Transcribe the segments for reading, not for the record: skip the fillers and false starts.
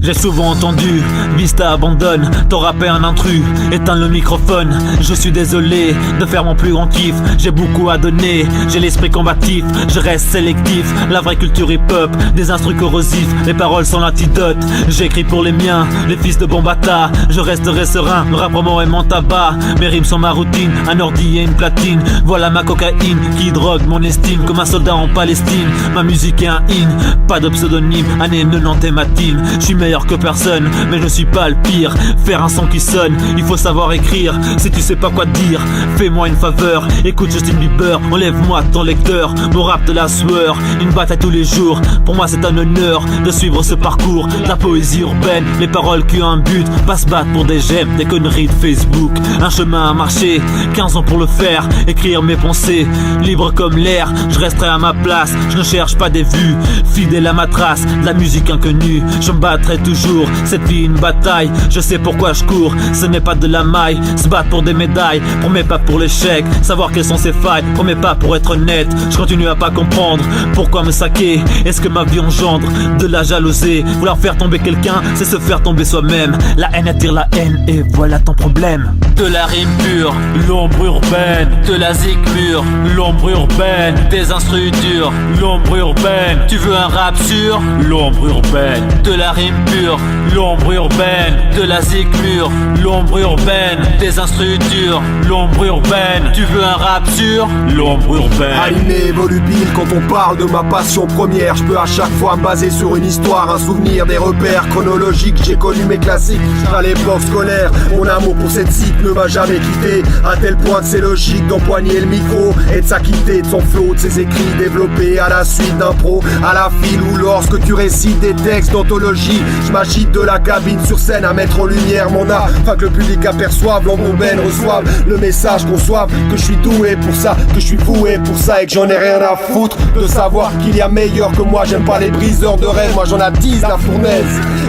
J'ai souvent entendu, Vista abandonne, ton rap est un intrus, éteins le microphone. Je suis désolé de faire mon plus grand kiff, j'ai beaucoup à donner, j'ai l'esprit combatif, je reste sélectif. La vraie culture hip-hop, des instrus corrosifs, les paroles sont l'antidote. J'écris pour les miens, les fils de Bombata. Je resterai serein, le rap roman est mon tabac. Mes rimes sont ma routine, un ordi et une platine. Voilà ma cocaïne qui drogue mon estime, comme un soldat en Palestine. Ma musique est un hymne, pas de pseudonyme, année 90 et ma team. Je suis meilleur que personne, mais je suis pas le pire. Faire un son qui sonne, il faut savoir écrire. Si tu sais pas quoi dire, fais-moi une faveur. Écoute Justin Bieber, enlève-moi ton lecteur. Mon rap de la sueur, une bataille tous les jours. Pour moi c'est un honneur de suivre ce parcours. La poésie urbaine, les paroles qui ont un but. Pas se battre pour des j'aime, des conneries de Facebook. Un chemin à marcher, 15 ans pour le faire. Écrire mes pensées, libre comme l'air. Je resterai à ma place, je ne cherche pas des vues. Fidèle à ma trace, de la musique inconnue. Je me battrai toujours, cette vie une bataille. Je sais pourquoi je cours, ce n'est pas de la maille. Se battre pour des médailles, promets pas pour l'échec. Savoir quelles sont ses failles, promets pas pour être honnête. Je continue à pas comprendre, pourquoi me saquer. Est-ce que ma vie engendre de la jalousie? Vouloir faire tomber quelqu'un, c'est se faire tomber soi-même. La haine attire la haine et voilà ton problème. De la rime pure, l'ombre urbaine. De la zik mûre, l'ombre urbaine. Des instrus durs, l'ombre urbaine. Tu veux un rap sûr, l'ombre urbaine. De la rime pure, l'ombre urbaine. De la zik mûre, l'ombre urbaine. Des instrus durs, l'ombre urbaine. Tu veux un rap sûr, l'ombre urbaine. Animé, volubile, quand on parle de ma passion première, je peux à chaque fois me baser sur une histoire, un souvenir, des repères chronologiques. J'ai connu mes classiques à l'époque scolaire. Mon amour pour cette cycle ne m'a jamais quitté, à tel point que c'est logique d'empoigner le micro et de s'acquitter de son flow, de ses écrits développés à la suite d'un pro, à la file ou lorsque tu récites des textes d'anthologie. Je m'agite de la cabine sur scène à mettre en lumière mon art, afin que le public aperçoive, l'ombre urbaine reçoive le message, conçoive que je suis doué pour ça, que je suis voué pour ça et que j'en ai rien à foutre de savoir qu'il y a meilleur que moi. J'aime pas les briseurs de rêve, moi j'en attise la fournaise.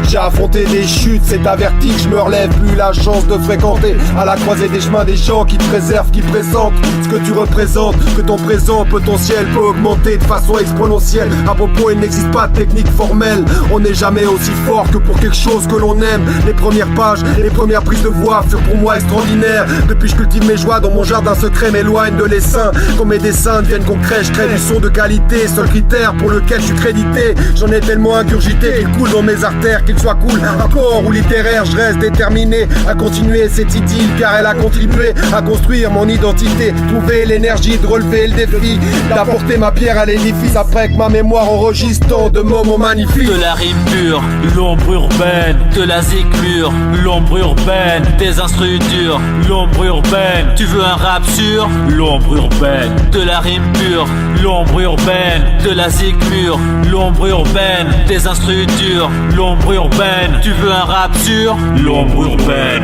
J'ai affronté des chutes, c'est averti que je me relève. Plus la chance de fréquenter à la croisée des chemins des gens qui te préservent, qui présentent ce que tu représentes, que ton présent potentiel peut augmenter de façon exponentielle. À propos, il n'existe pas de technique formelle, on n'est jamais aussi fort que pour quelque chose que l'on aime. Les premières pages, les premières prises de voix furent pour moi extraordinaires. Depuis je cultive mes joies dans mon jardin secret, m'éloigne de l'essaim. Quand mes dessins deviennent concrets, je crée du son de qualité, seul critère pour lequel je suis crédité. J'en ai tellement ingurgité qu'il coule dans mes artères, qu'il soit cool, rapport ou littéraire. Je reste déterminé à continuer cette idylle, car elle a contribué à construire mon identité. Trouver l'énergie de relever le défi, d'apporter ma pierre à l'édifice, après que ma mémoire enregistre tant de moments magnifiques. De la rime pure, l'ombre urbaine. De la zik mûre, l'ombre urbaine. Des instrus durs, l'ombre urbaine. Tu veux un rap sûr, l'ombre urbaine. De la rime pure, l'ombre urbaine. De la zik mûre, l'ombre urbaine. Des instrus durs, l'ombre urbaine. Tu veux un rap sûr, l'ombre urbaine.